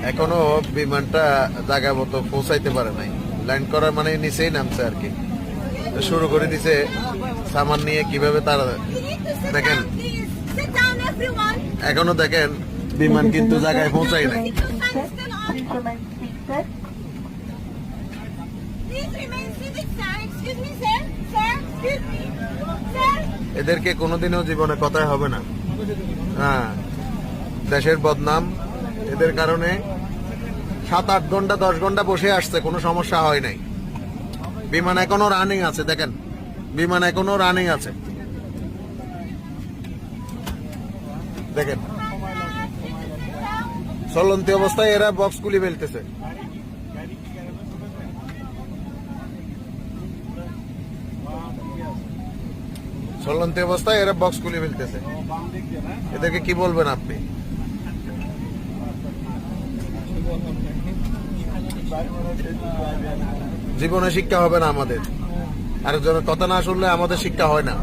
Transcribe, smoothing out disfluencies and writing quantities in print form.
এখনো বিমানটা জায়গা মতো পৌঁছাইতে পারে নাই, ল্যান্ড করার মানে নিচেই নামছে আর কি, শুরু করে দিছে সামান নিয়ে কিভাবে তারা দেখেন, এখনো দেখেন বিমান কিন্তু জায়গায় পৌঁছাই নাই। এদেরকে কোনোদিনও জীবনে কথাই হবে না। হ্যাঁ, দেশের বদনাম এদের কারণে 7-8 ঘন্টা 10 ঘন্টা বসে আসছে, কোনো সমস্যা হয় নাই। বিমান এখনো রানিং আছে, দেখেন বিমান এখনো রানিং আছে, দেখেন চলন্ত অবস্থায় এরা বক্স খুলে ফেলতেছে। চলন্ত অবস্থায় এরা বক্স খুলে ফেলতেছে, এদেরকে কি বলবেন আপনি? জীবনে শিক্ষা হবে না আমাদের, আরেকজনের কথা না শুনলে আমাদের শিক্ষা হয় না।